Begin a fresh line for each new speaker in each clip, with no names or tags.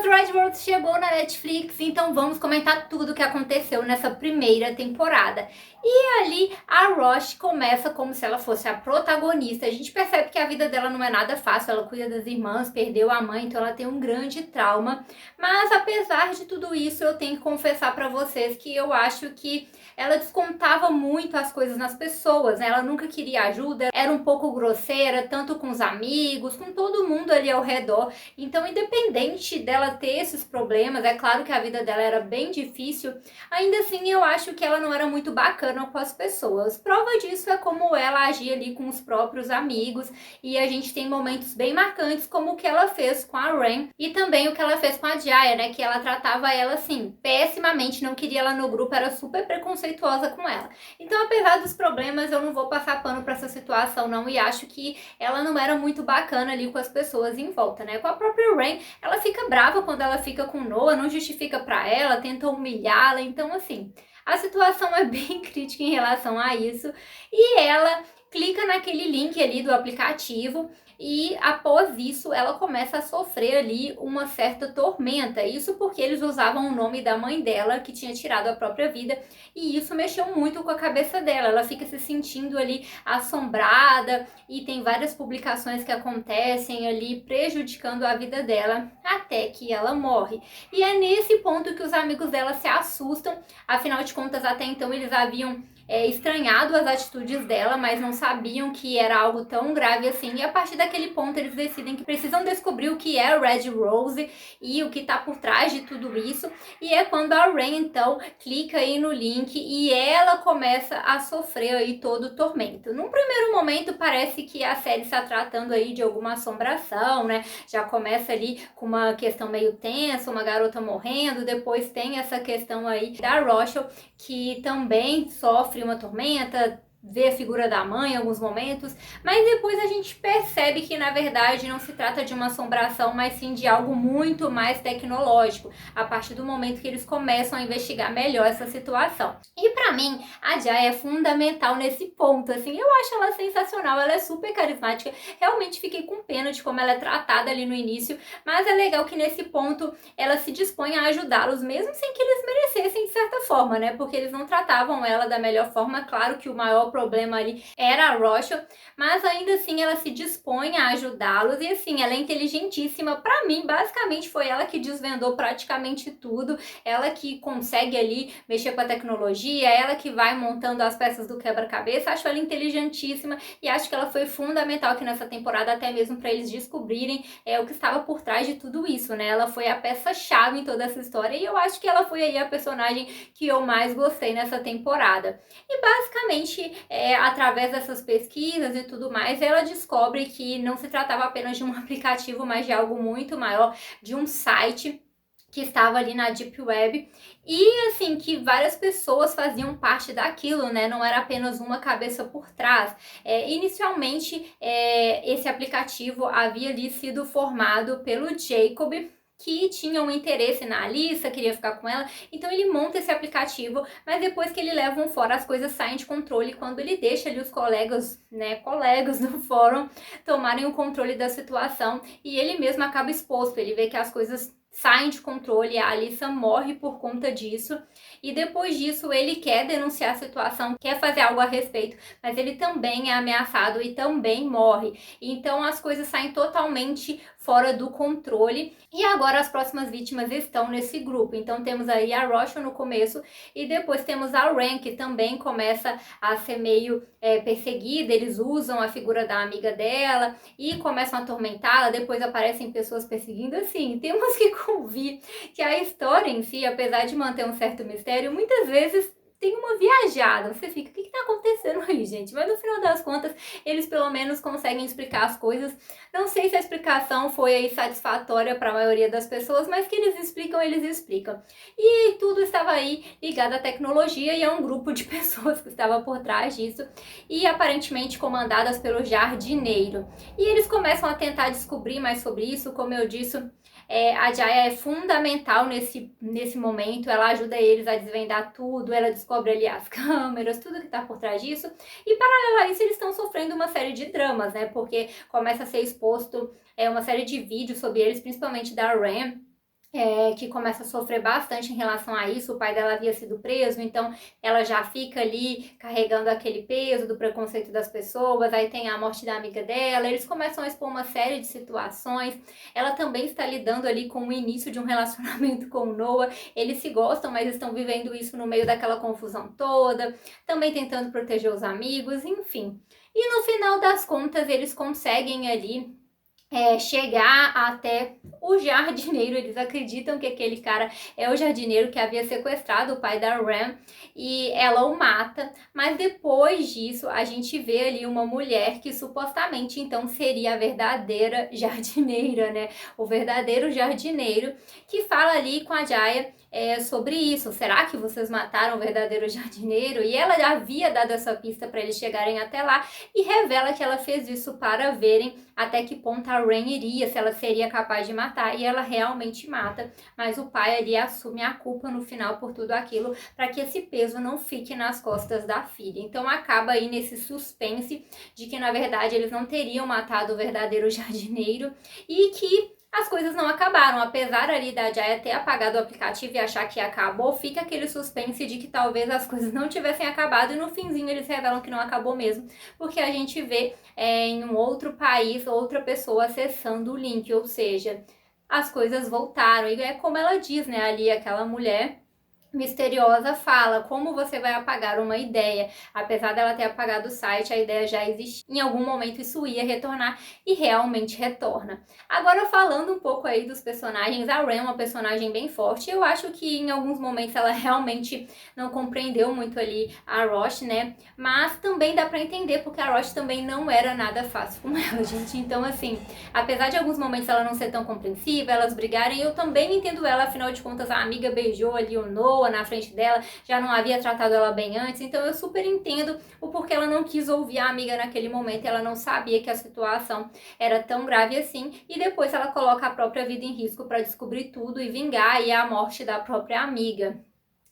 Westworld chegou na Netflix, então vamos comentar tudo o que aconteceu nessa primeira temporada. E ali a Roche começa como se ela fosse a protagonista. A gente percebe que a vida dela não é nada fácil, ela cuida das irmãs, perdeu a mãe, então ela tem um grande trauma. Mas apesar de tudo isso, eu tenho que confessar pra vocês que eu acho que ela descontava muito as coisas nas pessoas, né? Ela nunca queria ajuda, era um pouco grosseira, tanto com os amigos, com todo mundo ali ao redor. Então, independente dela ter esses problemas, é claro que a vida dela era bem difícil, ainda assim eu acho que ela não era muito bacana com as pessoas. Prova disso é como ela agia ali com os próprios amigos, e a gente tem momentos bem marcantes, como o que ela fez com a Ren, e também o que ela fez com a Jaya, né, que ela tratava ela assim, pessimamente, não queria ela no grupo, era super preconceituosa com ela. Então, apesar dos problemas, eu não vou passar pano pra essa situação não, e acho que ela não era muito bacana ali com as pessoas em volta, né? Com a própria Ren, ela fica brava quando ela fica com Noah, não justifica pra ela, tenta humilhá-la, então assim, a situação é bem crítica em relação a isso, e ela clica naquele link ali do aplicativo e após isso ela começa a sofrer ali uma certa tormenta, isso porque eles usavam o nome da mãe dela que tinha tirado a própria vida, e isso mexeu muito com a cabeça dela, ela fica se sentindo ali assombrada e tem várias publicações que acontecem ali prejudicando a vida dela até que ela morre. E é nesse ponto que os amigos dela se assustam, afinal de contas até então eles haviam estranhado as atitudes dela, mas não sabiam que era algo tão grave assim, e a partir daquele ponto eles decidem que precisam descobrir o que é a Red Rose e o que tá por trás de tudo isso, e é quando a Ren então clica aí no link e ela começa a sofrer aí todo o tormento. Num primeiro momento parece que a série está tratando aí de alguma assombração, né, já começa ali com uma questão meio tensa, uma garota morrendo, depois tem essa questão aí da Rochelle, que também sofre uma tormenta, vê a figura da mãe em alguns momentos, mas depois a gente percebe que na verdade não se trata de uma assombração, mas sim de algo muito mais tecnológico, a partir do momento que eles começam a investigar melhor essa situação. E pra mim, a Jaya é fundamental nesse ponto, assim, eu acho ela sensacional, ela é super carismática, realmente fiquei com pena de como ela é tratada ali no início, mas é legal que nesse ponto ela se dispõe a ajudá-los, mesmo sem que eles merecessem de certa forma, né, porque eles não tratavam ela da melhor forma, claro que o maior problema ali era a Rochelle, mas ainda assim ela se dispõe a ajudá-los, e assim, ela é inteligentíssima, pra mim, basicamente foi ela que desvendou praticamente tudo, ela que consegue ali mexer com a tecnologia, ela que vai montando as peças do quebra-cabeça, acho ela inteligentíssima, e acho que ela foi fundamental aqui nessa temporada, até mesmo para eles descobrirem o que estava por trás de tudo isso, né, ela foi a peça-chave em toda essa história, e eu acho que ela foi aí a personagem que eu mais gostei nessa temporada. E basicamente, através dessas pesquisas e tudo mais, ela descobre que não se tratava apenas de um aplicativo, mas de algo muito maior, de um site que estava ali na Deep Web, e assim, que várias pessoas faziam parte daquilo, né, não era apenas uma cabeça por trás. Inicialmente, esse aplicativo havia ali sido formado pelo Jacob, que tinha um interesse na Alyssa, queria ficar com ela, então ele monta esse aplicativo, mas depois que ele leva um fora, as coisas saem de controle, quando ele deixa ali os colegas, né, colegas do fórum tomarem o controle da situação, e ele mesmo acaba exposto, ele vê que as coisas saem de controle, a Alyssa morre por conta disso, e depois disso ele quer denunciar a situação, quer fazer algo a respeito, mas ele também é ameaçado e também morre, então as coisas saem totalmente fora do controle, e agora as próximas vítimas estão nesse grupo, então temos aí a Rochelle no começo, e depois temos a Ren, que também começa a ser meio perseguida, eles usam a figura da amiga dela, e começam a atormentá-la, depois aparecem pessoas perseguindo, assim, temos que convir que a história em si, apesar de manter um certo mistério, muitas vezes tem uma viajada, você fica, o que tá acontecendo aí, gente? Mas no final das contas, eles pelo menos conseguem explicar as coisas. Não sei se a explicação foi aí satisfatória para a maioria das pessoas, mas que eles explicam, eles explicam. E tudo estava aí ligado à tecnologia, e é um grupo de pessoas que estava por trás disso, e aparentemente comandadas pelo jardineiro. E eles começam a tentar descobrir mais sobre isso, como eu disse, a Jaya é fundamental nesse momento, ela ajuda eles a desvendar tudo, ela descobre ali as câmeras, tudo que tá por trás disso, e paralelo a isso eles estão sofrendo uma série de dramas, né, porque começa a ser exposto uma série de vídeos sobre eles, principalmente da Ren, que começa a sofrer bastante em relação a isso. O pai dela havia sido preso, então ela já fica ali carregando aquele peso do preconceito das pessoas. Aí tem a morte da amiga dela, eles começam a expor uma série de situações. Ela também está lidando ali com o início de um relacionamento com o Noah. Eles se gostam, mas estão vivendo isso no meio daquela confusão toda, também tentando proteger os amigos, enfim. E no final das contas, eles conseguem ali chegar até o jardineiro. Eles acreditam que aquele cara é o jardineiro que havia sequestrado o pai da Ram, e ela o mata, mas depois disso a gente vê ali uma mulher que supostamente então seria a verdadeira jardineira, né? O verdadeiro jardineiro, que fala ali com a Jaya sobre isso. Será que vocês mataram o verdadeiro jardineiro? E ela já havia dado essa pista para eles chegarem até lá, e revela que ela fez isso para verem até que ponto a Ren iria, se ela seria capaz de matar, e ela realmente mata, mas o pai ali assume a culpa no final por tudo aquilo, para que esse peso não fique nas costas da filha. Então acaba aí nesse suspense de que na verdade eles não teriam matado o verdadeiro jardineiro, e que as coisas não acabaram. Apesar ali da Jaya ter apagado o aplicativo e achar que acabou, fica aquele suspense de que talvez as coisas não tivessem acabado, e no finzinho eles revelam que não acabou mesmo, porque a gente vê em um outro país outra pessoa acessando o link, ou seja, as coisas voltaram. E é como ela diz, né, ali aquela mulher misteriosa fala: como você vai apagar uma ideia? Apesar dela ter apagado o site, a ideia já existia. Em algum momento isso ia retornar, e realmente retorna. Agora, falando um pouco aí dos personagens, a Ren é uma personagem bem forte. Eu acho que em alguns momentos ela realmente não compreendeu muito ali a Rosh, né? Mas também dá pra entender, porque a Rosh também não era nada fácil com ela, gente. Então, assim, apesar de alguns momentos ela não ser tão compreensiva, elas brigarem, eu também entendo ela. Afinal de contas, a amiga beijou ali o Noah na frente dela, já não havia tratado ela bem antes, então eu super entendo o porquê ela não quis ouvir a amiga naquele momento. Ela não sabia que a situação era tão grave assim, e depois ela coloca a própria vida em risco para descobrir tudo e vingar aí a morte da própria amiga.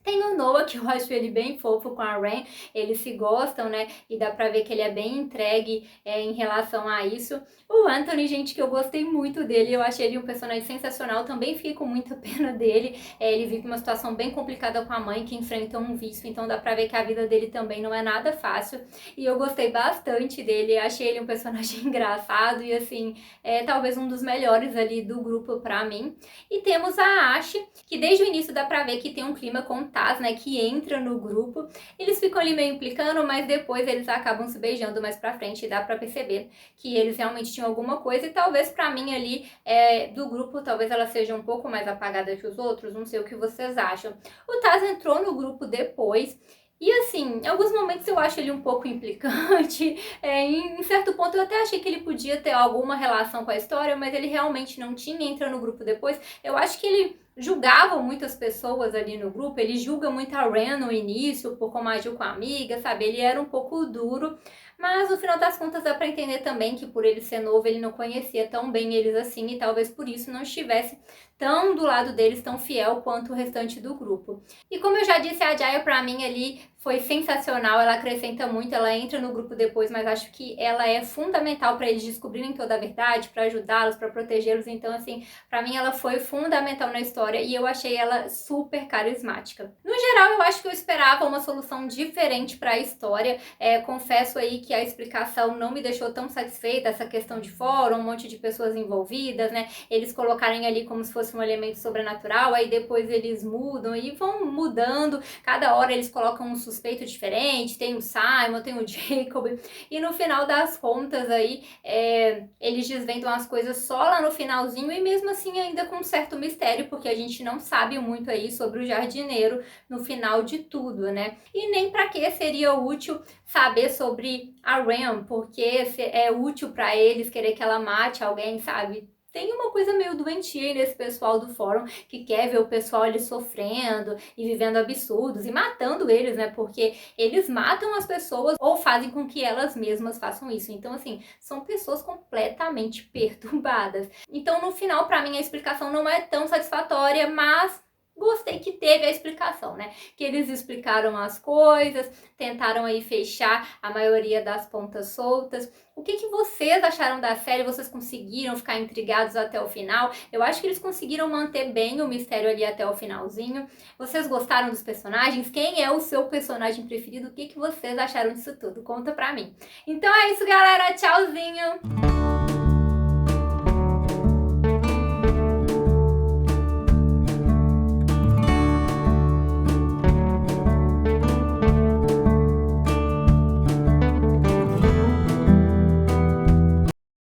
Tem o Noah, que eu acho ele bem fofo com a Ren, eles se gostam, né? E dá pra ver que ele é bem entregue em relação a isso. O Anthony, gente, que eu gostei muito dele, eu achei ele um personagem sensacional, também fiquei com muita pena dele. Ele vive uma situação bem complicada com a mãe, que enfrenta um vício, então dá pra ver que a vida dele também não é nada fácil. E eu gostei bastante dele, achei ele um personagem engraçado e, assim, talvez um dos melhores ali do grupo pra mim. E temos a Ash, que desde o início dá pra ver que tem um clima com Taz, né, que entra no grupo. Eles ficam ali meio implicando, mas depois eles acabam se beijando mais pra frente, e dá pra perceber que eles realmente tinham alguma coisa. E talvez pra mim ali, do grupo, talvez ela seja um pouco mais apagada que os outros, não sei o que vocês acham. O Taz entrou no grupo depois, e assim, em alguns momentos eu acho ele um pouco implicante. Em certo ponto eu até achei que ele podia ter alguma relação com a história, mas ele realmente não tinha. Entra no grupo depois. Eu acho que ele julgava muitas pessoas ali no grupo, ele julga muito a Ren no início, por como agiu com a amiga, sabe? Ele era um pouco duro, mas no final das contas dá pra entender também que por ele ser novo, ele não conhecia tão bem eles assim, e talvez por isso não estivesse tão do lado deles, tão fiel quanto o restante do grupo. E como eu já disse, a Jaya pra mim ali foi sensacional, ela acrescenta muito, ela entra no grupo depois, mas acho que ela é fundamental para eles descobrirem toda a verdade, para ajudá-los, para protegê-los. Então, assim, pra mim ela foi fundamental na história, e eu achei ela super carismática. No geral, eu acho que eu esperava uma solução diferente para a história. Confesso aí que a explicação não me deixou tão satisfeita, essa questão de fórum, um monte de pessoas envolvidas, né? Eles colocarem ali como se fosse um elemento sobrenatural, aí depois eles mudam e vão mudando. Cada hora eles colocam um suspeito diferente, tem o Simon, tem o Jacob, e no final das contas aí eles desvendam as coisas só lá no finalzinho, e mesmo assim ainda com um certo mistério, porque a gente não sabe muito aí sobre o jardineiro no final de tudo, né? E nem para que seria útil saber sobre a Ren, porque é útil para eles querer que ela mate alguém, sabe? Tem uma coisa meio doentia aí nesse pessoal do fórum, que quer ver o pessoal ali sofrendo e vivendo absurdos e matando eles, né? Porque eles matam as pessoas ou fazem com que elas mesmas façam isso. Então, assim, são pessoas completamente perturbadas. Então, no final, pra mim, a explicação não é tão satisfatória, mas gostei que teve a explicação, né? Que eles explicaram as coisas, tentaram aí fechar a maioria das pontas soltas. O que que vocês acharam da série? Vocês conseguiram ficar intrigados até o final? Eu acho que eles conseguiram manter bem o mistério ali até o finalzinho. Vocês gostaram dos personagens? Quem é o seu personagem preferido? O que que vocês acharam disso tudo? Conta pra mim. Então é isso, galera. Tchauzinho!